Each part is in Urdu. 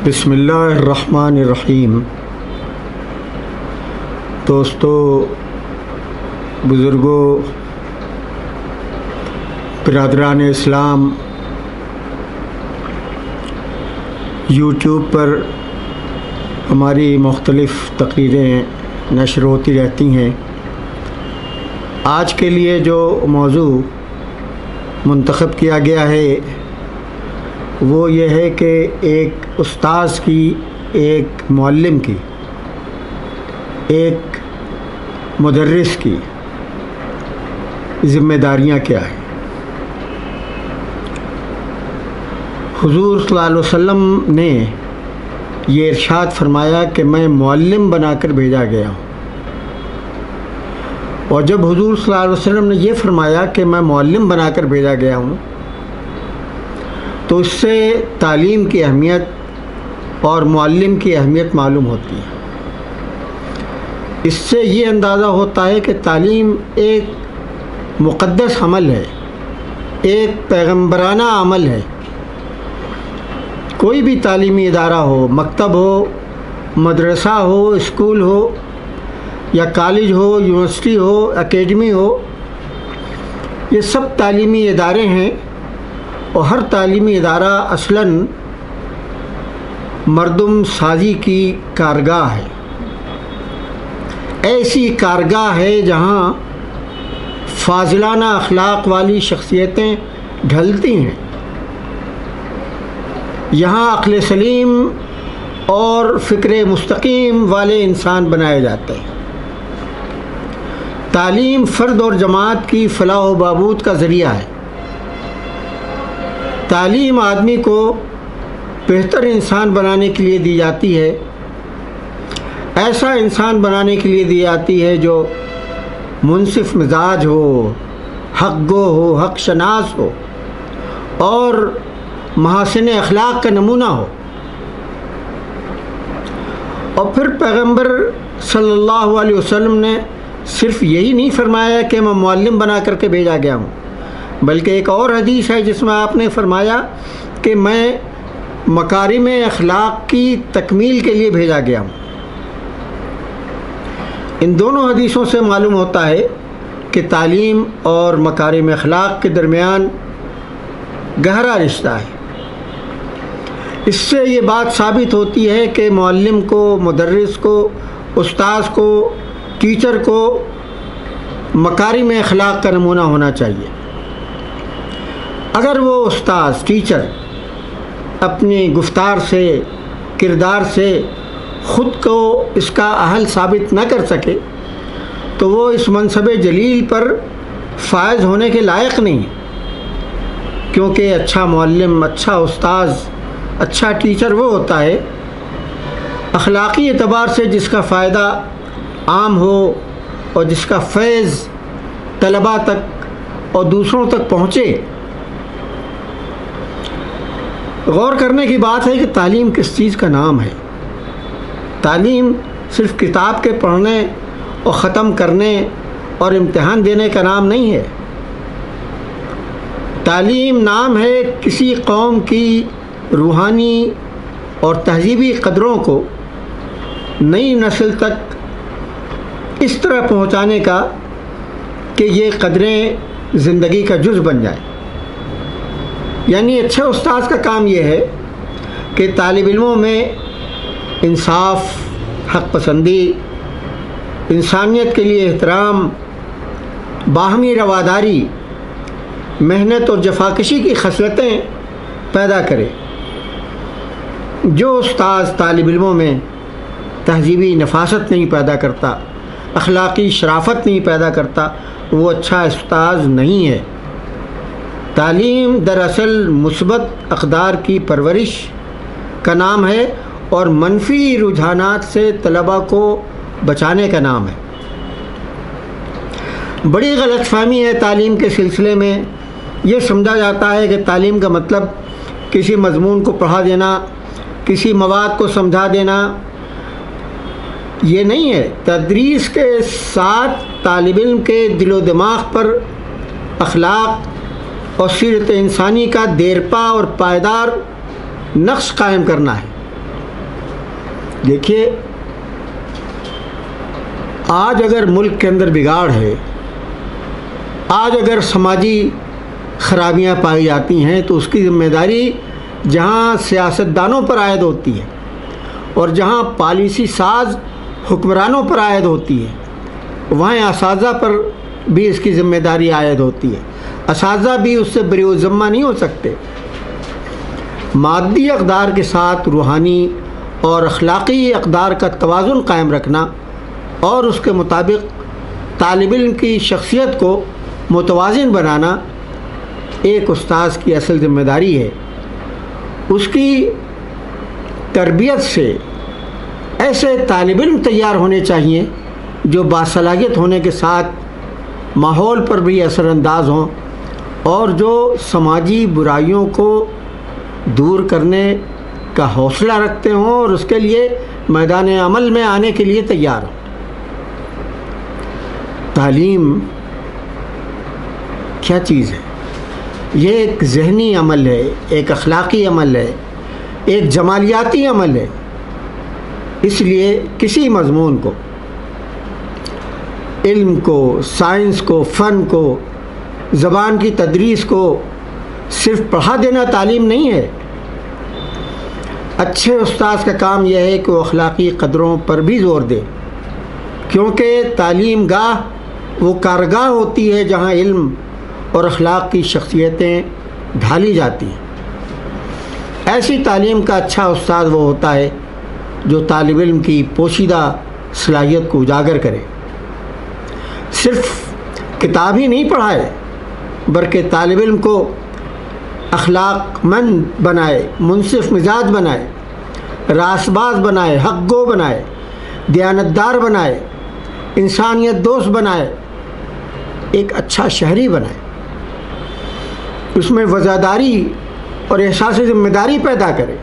بسم اللہ الرحمن الرحیم۔ دوستو، بزرگوں، برادران اسلام، یوٹیوب پر ہماری مختلف تقریریں نشر ہوتی رہتی ہیں۔ آج کے لیے جو موضوع منتخب کیا گیا ہے وہ یہ ہے کہ ایک استاذ کی، ایک معلم کی، ایک مدرس کی ذمہ داریاں کیا ہیں۔ حضور صلی اللہ علیہ وسلم نے یہ ارشاد فرمایا کہ میں معلم بنا کر بھیجا گیا ہوں، اور جب حضور صلی اللہ علیہ وسلم نے یہ فرمایا کہ میں معلم بنا کر بھیجا گیا ہوں تو اس سے تعلیم کی اہمیت اور معلم کی اہمیت معلوم ہوتی ہے۔ اس سے یہ اندازہ ہوتا ہے کہ تعلیم ایک مقدس عمل ہے، ایک پیغمبرانہ عمل ہے۔ کوئی بھی تعلیمی ادارہ ہو، مکتب ہو، مدرسہ ہو، اسکول ہو یا کالج ہو، یونیورسٹی ہو، اکیڈمی ہو، یہ سب تعلیمی ادارے ہیں، اور ہر تعلیمی ادارہ اصلاً مردم سازی کی کارگاہ ہے۔ ایسی کارگاہ ہے جہاں فاضلانہ اخلاق والی شخصیتیں ڈھلتی ہیں، یہاں عقل سلیم اور فکر مستقیم والے انسان بنائے جاتے ہیں۔ تعلیم فرد اور جماعت کی فلاح و بہبود کا ذریعہ ہے۔ تعلیم آدمی کو بہتر انسان بنانے کے لیے دی جاتی ہے، ایسا انسان بنانے کے لیے دی جاتی ہے جو منصف مزاج ہو، حق گو ہو، حق شناس ہو اور محاسن اخلاق کا نمونہ ہو۔ اور پھر پیغمبر صلی اللہ علیہ وسلم نے صرف یہی نہیں فرمایا کہ میں معلم بنا کر کے بھیجا گیا ہوں، بلکہ ایک اور حدیث ہے جس میں آپ نے فرمایا کہ میں مکارم اخلاق کی تکمیل کے لیے بھیجا گیا ہوں۔ ان دونوں حدیثوں سے معلوم ہوتا ہے کہ تعلیم اور مکارم اخلاق کے درمیان گہرا رشتہ ہے۔ اس سے یہ بات ثابت ہوتی ہے کہ معلم کو، مدرس کو، استاذ کو، ٹیچر کو مکارم اخلاق کا نمونہ ہونا چاہیے۔ اگر وہ استاذ، ٹیچر اپنی گفتار سے، کردار سے خود کو اس کا اہل ثابت نہ کر سکے تو وہ اس منصب جلیل پر فائز ہونے کے لائق نہیں، کیونکہ اچھا معلم، اچھا استاذ، اچھا ٹیچر وہ ہوتا ہے اخلاقی اعتبار سے جس کا فائدہ عام ہو اور جس کا فیض طلباء تک اور دوسروں تک پہنچے۔ غور کرنے کی بات ہے کہ تعلیم کس چیز کا نام ہے۔ تعلیم صرف کتاب کے پڑھنے اور ختم کرنے اور امتحان دینے کا نام نہیں ہے۔ تعلیم نام ہے کسی قوم کی روحانی اور تہذیبی قدروں کو نئی نسل تک اس طرح پہنچانے کا کہ یہ قدریں زندگی کا جز بن جائیں۔ یعنی اچھے استاذ کا کام یہ ہے کہ طالب علموں میں انصاف، حق پسندی، انسانیت کے لیے احترام، باہمی رواداری، محنت اور جفاکشی کی خصلتیں پیدا کرے۔ جو استاذ طالب علموں میں تہذیبی نفاست نہیں پیدا کرتا، اخلاقی شرافت نہیں پیدا کرتا، وہ اچھا استاذ نہیں ہے۔ تعلیم دراصل مثبت اقدار کی پرورش کا نام ہے اور منفی رجحانات سے طلباء کو بچانے کا نام ہے۔ بڑی غلط فہمی ہے تعلیم کے سلسلے میں۔ یہ سمجھا جاتا ہے کہ تعلیم کا مطلب کسی مضمون کو پڑھا دینا، کسی مواد کو سمجھا دینا۔ یہ نہیں ہے۔ تدریس کے ساتھ طالب علم کے دل و دماغ پر اخلاق اور سیرت انسانی کا دیرپا اور پائیدار نقش قائم کرنا ہے۔ دیکھیے، آج اگر ملک کے اندر بگاڑ ہے، آج اگر سماجی خرابیاں پائی جاتی ہیں تو اس کی ذمہ داری جہاں سیاستدانوں پر عائد ہوتی ہے اور جہاں پالیسی ساز حکمرانوں پر عائد ہوتی ہے، وہیں اساتذہ پر بھی اس کی ذمہ داری عائد ہوتی ہے۔ اساتذہ بھی اس سے بری ذمہ نہیں ہو سکتے۔ مادی اقدار کے ساتھ روحانی اور اخلاقی اقدار کا توازن قائم رکھنا اور اس کے مطابق طالب علم کی شخصیت کو متوازن بنانا ایک استاذ کی اصل ذمہ داری ہے۔ اس کی تربیت سے ایسے طالب علم تیار ہونے چاہیے جو باصلاحیت ہونے کے ساتھ ماحول پر بھی اثر انداز ہوں اور جو سماجی برائیوں کو دور کرنے کا حوصلہ رکھتے ہوں اور اس کے لیے میدان عمل میں آنے کے لیے تیار ہوں۔ تعلیم کیا چیز ہے؟ یہ ایک ذہنی عمل ہے، ایک اخلاقی عمل ہے، ایک جمالیاتی عمل ہے۔ اس لیے کسی مضمون کو، علم کو، سائنس کو، فن کو، زبان کی تدریس کو صرف پڑھا دینا تعلیم نہیں ہے۔ اچھے استاذ کا کام یہ ہے کہ وہ اخلاقی قدروں پر بھی زور دے، کیونکہ تعلیم گاہ وہ کارگاہ ہوتی ہے جہاں علم اور اخلاق کی شخصیتیں ڈھالی جاتی ہیں۔ ایسی تعلیم کا اچھا استاد وہ ہوتا ہے جو طالب علم کی پوشیدہ صلاحیت کو اجاگر کرے، صرف کتاب ہی نہیں پڑھائے بلکہ طالب علم کو اخلاق مند بنائے، منصف مزاج بنائے، راست باز بنائے، حق گو بنائے، دیانتدار بنائے، انسانیت دوست بنائے، ایک اچھا شہری بنائے۔ اس میں وفاداری اور احساس ذمہ داری پیدا کرے،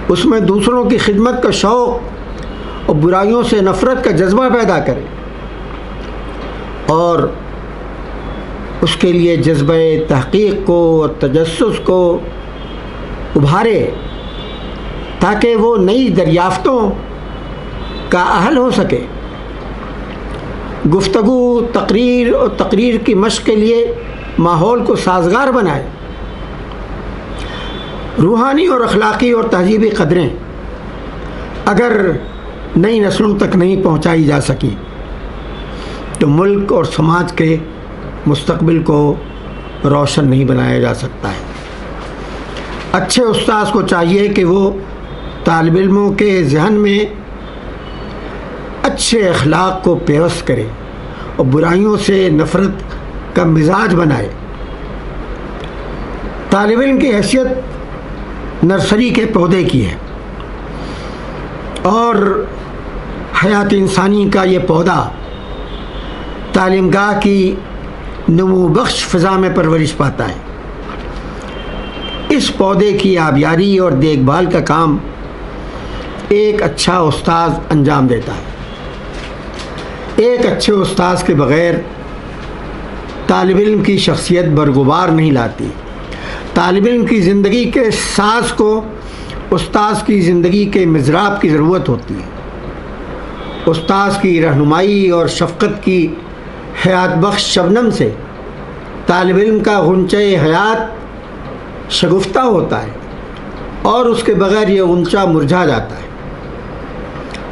اس میں دوسروں کی خدمت کا شوق اور برائیوں سے نفرت کا جذبہ پیدا کرے، اور اس کے لیے جذبہ تحقیق کو اور تجسس کو ابھارے تاکہ وہ نئی دریافتوں کا اہل ہو سکے۔ گفتگو، تقریر اور تقریر کی مشق کے لیے ماحول کو سازگار بنائے۔ روحانی اور اخلاقی اور تہذیبی قدریں اگر نئی نسلوں تک نہیں پہنچائی جا سکی تو ملک اور سماج کے مستقبل کو روشن نہیں بنایا جا سکتا ہے۔ اچھے استاذ کو چاہیے کہ وہ طالب علموں کے ذہن میں اچھے اخلاق کو پیوست کرے اور برائیوں سے نفرت کا مزاج بنائے۔ طالب علم کی حیثیت نرسری کے پودے کی ہے اور حیات انسانی کا یہ پودا تعلیم گاہ کی نمو بخش فضا میں پرورش پاتا ہے۔ اس پودے کی آبیاری اور دیکھ بھال کا کام ایک اچھا استاذ انجام دیتا ہے۔ ایک اچھے استاذ کے بغیر طالب علم کی شخصیت برگزار نہیں لاتی۔ طالب علم کی زندگی کے ساز کو استاذ کی زندگی کے مضراب کی ضرورت ہوتی ہے۔ استاذ کی رہنمائی اور شفقت کی حیات بخش شبنم سے طالب علم کا غنچہ حیات شگفتہ ہوتا ہے اور اس کے بغیر یہ غنچہ مرجھا جاتا ہے۔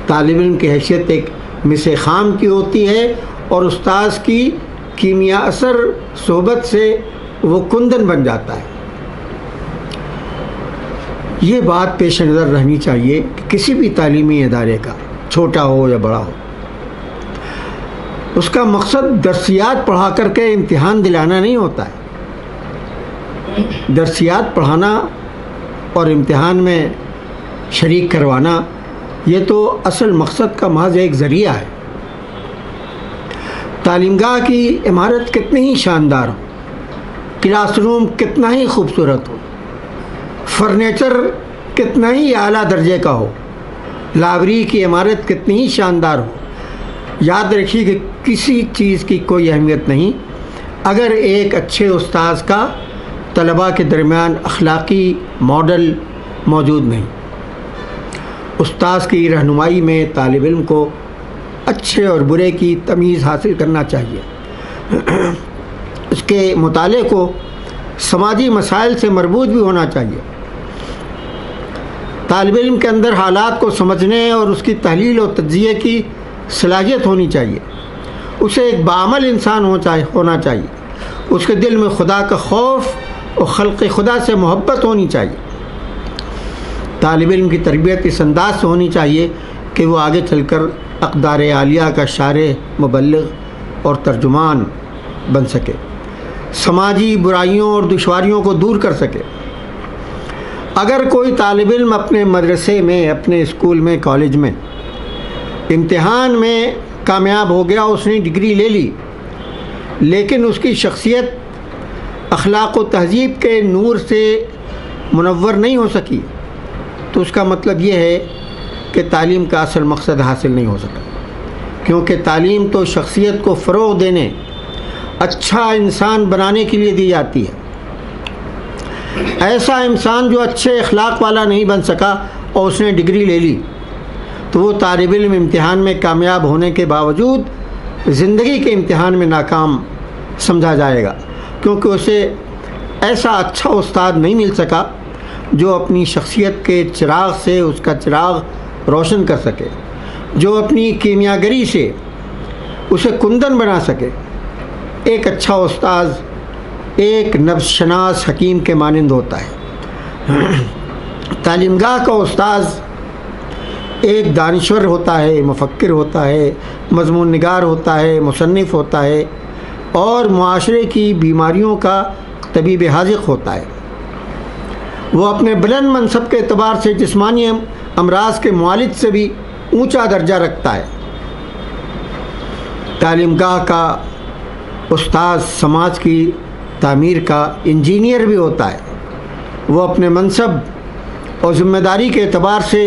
طالب علم کی حیثیت ایک مس خام کی ہوتی ہے اور استاذ کی کیمیا اثر صحبت سے وہ کندن بن جاتا ہے۔ یہ بات پیش نظر رہنی چاہیے کہ کسی بھی تعلیمی ادارے کا، چھوٹا ہو یا بڑا ہو، اس کا مقصد درسیات پڑھا کر کے امتحان دلانا نہیں ہوتا ہے۔ درسیات پڑھانا اور امتحان میں شریک کروانا یہ تو اصل مقصد کا محض ایک ذریعہ ہے۔ تعلیم گاہ کی عمارت کتنی ہی شاندار ہو، کلاس روم کتنا ہی خوبصورت ہو، فرنیچر کتنا ہی اعلیٰ درجے کا ہو، لائبریری کی عمارت کتنی ہی شاندار ہو، یاد رکھیے کہ کسی چیز کی کوئی اہمیت نہیں اگر ایک اچھے استاذ کا طلباء کے درمیان اخلاقی ماڈل موجود نہیں۔ استاذ کی رہنمائی میں طالب علم کو اچھے اور برے کی تمیز حاصل کرنا چاہیے۔ اس کے مطالعے کو سماجی مسائل سے مربوط بھی ہونا چاہیے۔ طالب علم کے اندر حالات کو سمجھنے اور اس کی تحلیل و تجزیے کی صلاحیت ہونی چاہیے۔ اسے ایک باعمل انسان ہونا چاہیے۔ اس کے دل میں خدا کا خوف اور خلق خدا سے محبت ہونی چاہیے۔ طالب علم کی تربیت اس انداز سے ہونی چاہیے کہ وہ آگے چل کر اقدار عالیہ کا شارح، مبلغ اور ترجمان بن سکے، سماجی برائیوں اور دشواریوں کو دور کر سکے۔ اگر کوئی طالب علم اپنے مدرسے میں، اپنے اسکول میں، کالج میں امتحان میں کامیاب ہو گیا، اس نے ڈگری لے لی، لیکن اس کی شخصیت اخلاق و تہذیب کے نور سے منور نہیں ہو سکی، تو اس کا مطلب یہ ہے کہ تعلیم کا اصل مقصد حاصل نہیں ہو سکا، کیونکہ تعلیم تو شخصیت کو فروغ دینے، اچھا انسان بنانے کے لیے دی جاتی ہے۔ ایسا انسان جو اچھے اخلاق والا نہیں بن سکا اور اس نے ڈگری لے لی، تو وہ طالب علم امتحان میں کامیاب ہونے کے باوجود زندگی کے امتحان میں ناکام سمجھا جائے گا، کیونکہ اسے ایسا اچھا استاد نہیں مل سکا جو اپنی شخصیت کے چراغ سے اس کا چراغ روشن کر سکے، جو اپنی کیمیاگری سے اسے کندن بنا سکے۔ ایک اچھا استاذ ایک نفس شناس حکیم کے مانند ہوتا ہے۔ تعلیم گاہ کا استاذ ایک دانشور ہوتا ہے، مفکر ہوتا ہے، مضمون نگار ہوتا ہے، مصنف ہوتا ہے اور معاشرے کی بیماریوں کا طبیب حاذق ہوتا ہے۔ وہ اپنے بلند منصب کے اعتبار سے جسمانی امراض کے معالج سے بھی اونچا درجہ رکھتا ہے۔ تعلیم گاہ کا استاذ سماج کی تعمیر کا انجینئر بھی ہوتا ہے۔ وہ اپنے منصب اور ذمہ داری کے اعتبار سے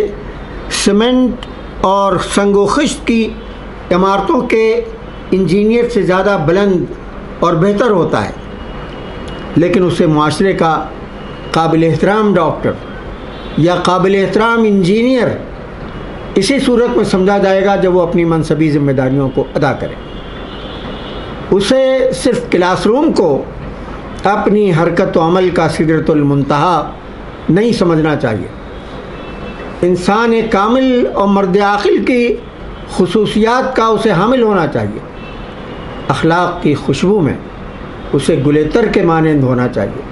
سیمنٹ اور سنگ و خشت کی عمارتوں کے انجینئر سے زیادہ بلند اور بہتر ہوتا ہے، لیکن اسے معاشرے کا قابل احترام ڈاکٹر یا قابل احترام انجینئر اسی صورت میں سمجھا جائے گا جب وہ اپنی منصبی ذمہ داریوں کو ادا کرے۔ اسے صرف کلاس روم کو اپنی حرکت و عمل کا سدرۃ المنتہا نہیں سمجھنا چاہیے۔ انسان ایک کامل اور مرد عاقل کی خصوصیات کا اسے حامل ہونا چاہیے۔ اخلاق کی خوشبو میں اسے گلیتر کے مانند ہونا چاہیے،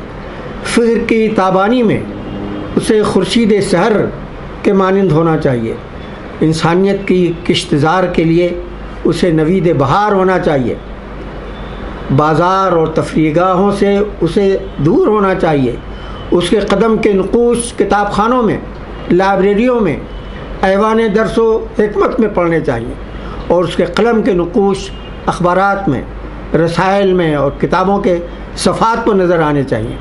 فکر کی تابانی میں اسے خورشید سحر کے مانند ہونا چاہیے، انسانیت کی کشتزار کے لیے اسے نوید بہار ہونا چاہیے، بازار اور تفریح گاہوں سے اسے دور ہونا چاہیے، اس کے قدم کے نقوش کتاب خانوں میں، لائبریریوں میں، ایوان درس و حکمت میں پڑھنے چاہیے، اور اس کے قلم کے نقوش اخبارات میں، رسائل میں اور کتابوں کے صفحات پر نظر آنے چاہیے۔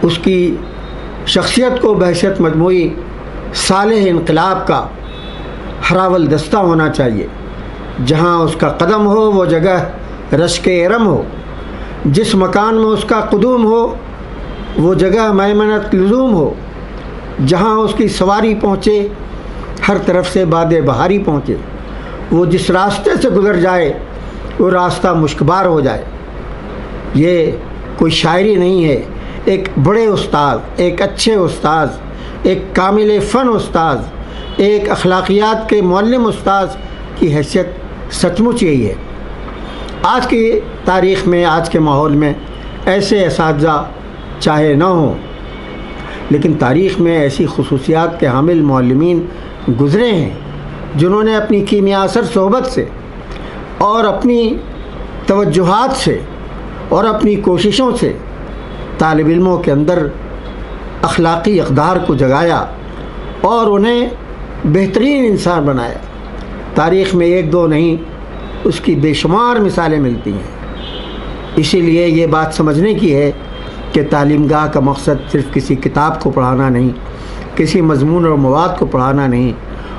اس کی شخصیت کو بحیثیت مجموعی صالح انقلاب کا ہراول دستہ ہونا چاہیے۔ جہاں اس کا قدم ہو وہ جگہ رشک ارم ہو، جس مکان میں اس کا قدوم ہو وہ جگہ میمنت لزوم ہو، جہاں اس کی سواری پہنچے ہر طرف سے باد بہاری پہنچے، وہ جس راستے سے گزر جائے وہ راستہ مشکبار ہو جائے۔ یہ کوئی شاعری نہیں ہے، ایک بڑے استاد، ایک اچھے استاد، ایک کامل فن استاد، ایک اخلاقیات کے معلم استاد کی حیثیت سچ مچ یہی ہے۔ آج کی تاریخ میں، آج کے ماحول میں ایسے اساتذہ چاہے نہ ہوں، لیکن تاریخ میں ایسی خصوصیات کے حامل معلمین گزرے ہیں جنہوں نے اپنی کیمیا اثر صحبت سے اور اپنی توجہات سے اور اپنی کوششوں سے طالب علموں کے اندر اخلاقی اقدار کو جگایا اور انہیں بہترین انسان بنایا۔ تاریخ میں ایک دو نہیں، اس کی بے شمار مثالیں ملتی ہیں۔ اسی لیے یہ بات سمجھنے کی ہے کہ تعلیم گاہ کا مقصد صرف کسی کتاب کو پڑھانا نہیں، کسی مضمون اور مواد کو پڑھانا نہیں،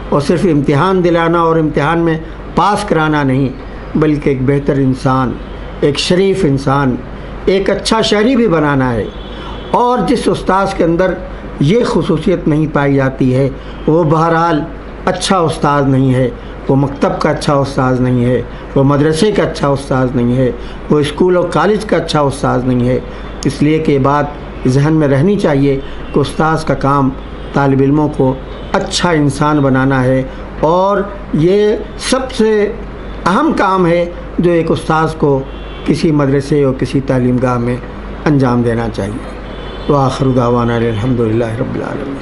اور صرف امتحان دلانا اور امتحان میں پاس کرانا نہیں، بلکہ ایک بہتر انسان، ایک شریف انسان، ایک اچھا شہری بھی بنانا ہے۔ اور جس استاذ کے اندر یہ خصوصیت نہیں پائی جاتی ہے، وہ بہرحال اچھا استاذ نہیں ہے، وہ مکتب کا اچھا استاذ نہیں ہے، وہ مدرسے کا اچھا استاذ نہیں ہے، وہ اسکول اور کالج کا اچھا استاذ نہیں ہے۔ اس لیے کہ یہ بات ذہن میں رہنی چاہیے کہ استاذ کا کام طالب علموں کو اچھا انسان بنانا ہے، اور یہ سب سے اہم کام ہے جو ایک استاذ کو کسی مدرسے اور کسی تعلیم گاہ میں انجام دینا چاہیے۔ وآخر دعوانا الحمدللہ رب العالمین۔